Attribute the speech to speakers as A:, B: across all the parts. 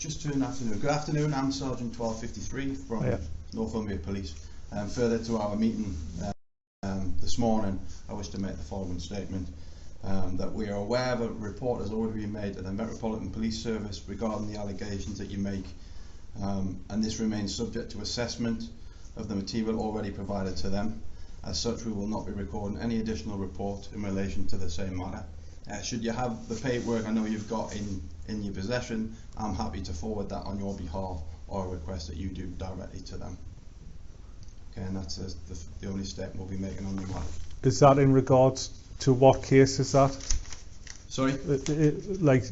A: Just turned afternoon. Good afternoon, I'm Sergeant 1253 from Northumbria Police. Further to our meeting this morning, I wish to make the following statement. That we are aware of a report has already been made to the Metropolitan Police Service regarding the allegations that you make, and this remains subject to assessment of the material already provided to them. As such, we will not be recording any additional report in relation to the same matter. Should you have the paperwork I know you've got in your possession, I'm happy to forward that on your behalf, or request that you do directly to them. Okay, and that's the only step we'll be making on the matter.
B: Is that in regards to what case is that?
A: Sorry?
B: Like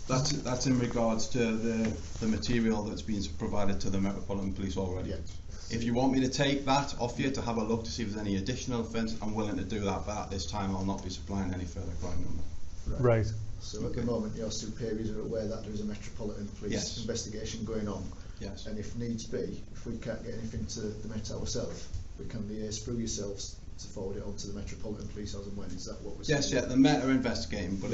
A: that's in regards to the material that's been provided to the Metropolitan Police already.
C: Yeah.
A: If you want me to take that off you to have a look to see if there's any additional offence, I'm willing to do that, but at this time I'll not be supplying any further crime number.
B: Right.
C: So at the moment your superiors are aware that there is a Metropolitan Police investigation going on.
A: Yes.
C: And if needs be, if we can't get anything to the Met ourselves, we can liaise through yourselves to forward it on to the Metropolitan Police as and when. Is that what we're saying?
A: Yes, yeah, the Met are investigating, but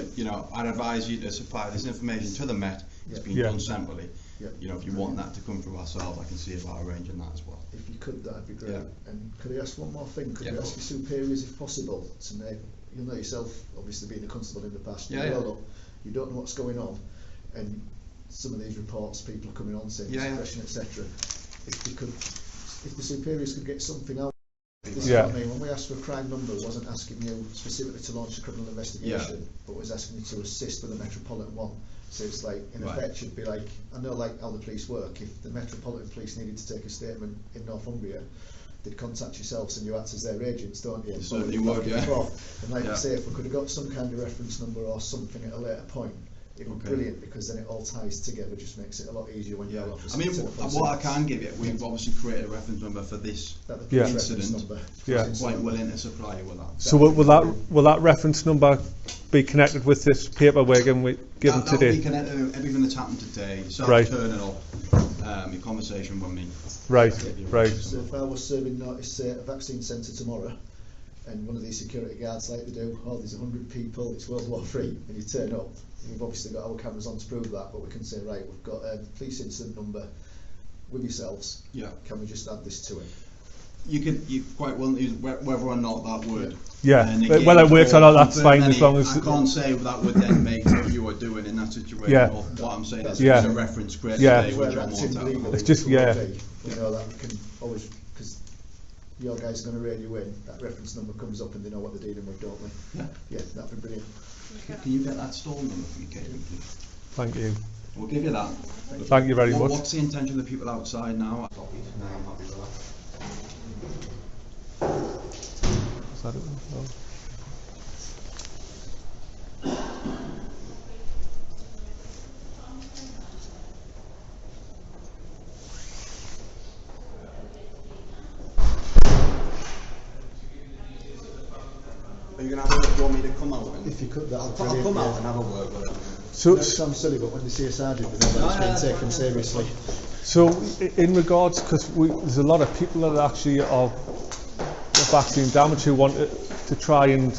A: I'd advise you to supply this information to the Met. It's been done separately.
C: Yeah.
A: If you want that to come through ourselves, I can see about arranging that as well.
C: If you could, that'd be great.
A: Yeah.
C: And could I ask one more thing? Could you ask your superiors, if possible, to make, you'll know yourself, obviously being a constable in the past, you don't know what's going on, and some of these reports, people are coming on saying suppression, etc. If the superiors could get something out. This is what I mean. When we asked for a crime number, it wasn't asking you specifically to launch a criminal investigation, but was asking you to assist with the Metropolitan one. So it's like, in effect, should be like, I know like how the police work. If the Metropolitan Police needed to take a statement in Northumbria, they'd contact yourselves and you act as their agents, don't you?
A: Certainly would, yeah.
C: And like I say, if we could have got some kind of reference number or something at a later point, it would be brilliant, because then it all ties together, just makes it a lot easier when you're
A: I mean, what I can give you, we've obviously created a reference number for this incident. I'm quite willing to supply you with that.
B: So will that reference number be connected with this paper we're given today?
A: That'll be connected to everything that's happened today. So turning up, your conversation with me.
B: Right.
C: So if I was serving notice at a vaccine centre tomorrow, and one of these security guards, like they do, there's 100 people, it's World War III, and you turn up, we've obviously got our cameras on to prove that, but we can say, right, we've got a police incident number with yourselves, can we just add this to it? You quite willing to use whether or not that would.
B: Again, whether it works or not, that's fine, as long as...
A: I can't say that would then make what you are doing in that situation, or what I'm saying is there's a reference created today which I want
C: It's just, you know, that we can always, because your guys are going to rein you in, that reference number comes up and they know what they're dealing with, don't they? Yeah, that'd be brilliant.
A: Can you get that stall number for me, Caitlin, please?
B: Thank you.
A: We'll give you that.
B: Thank you very much.
A: What's the intention of the people outside now? I'm happy with that.
B: Is that it? No.
A: Are you going to have a look? Do you want me to come out?
C: If you could,
A: I'll come out and have a word with it.
C: So it sounds silly, but when they see a sergeant, they know that's being taken seriously.
B: So in regards, because there's a lot of people that actually are vaccine damage who want to try and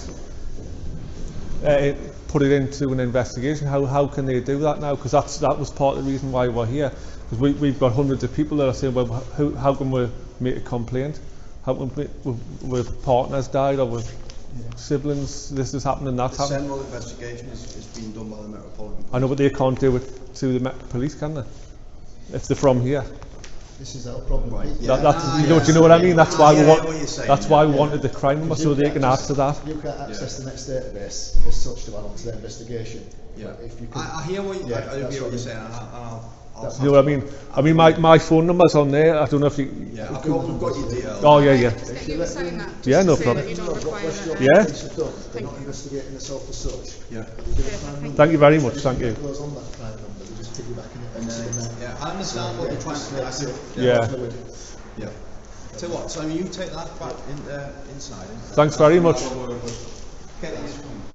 B: put it into an investigation. How can they do that now? Because that was part of the reason why we're here. Because we've got hundreds of people that are saying, well, how can we make a complaint? How can with partners died or with siblings, this is happening, that's happening.
A: The general investigation is being done by the Metropolitan Police.
B: I know, but they can't do it to the Met Police, can they? If they're from here.
C: This is our problem. Right.
B: Do you know what I mean? That's why we want. That's why we wanted the crime number, so they can answer that.
C: You can't access the next database as such to add on to their investigation.
A: If you could, I hear what you're saying, and
B: you know what I mean? I mean, my phone number's on there. I don't know if you.
A: Yeah, I've got your details.
B: Oh yeah.
D: Yeah,
B: no problem.
C: Yeah. They're not investigating themselves as such.
A: Yeah.
B: Thank you very much. Thank you.
A: Yeah, I understand what you're trying to say.
B: Yeah.
A: So what? So you take that back inside.
B: Thanks very much.
A: Okay,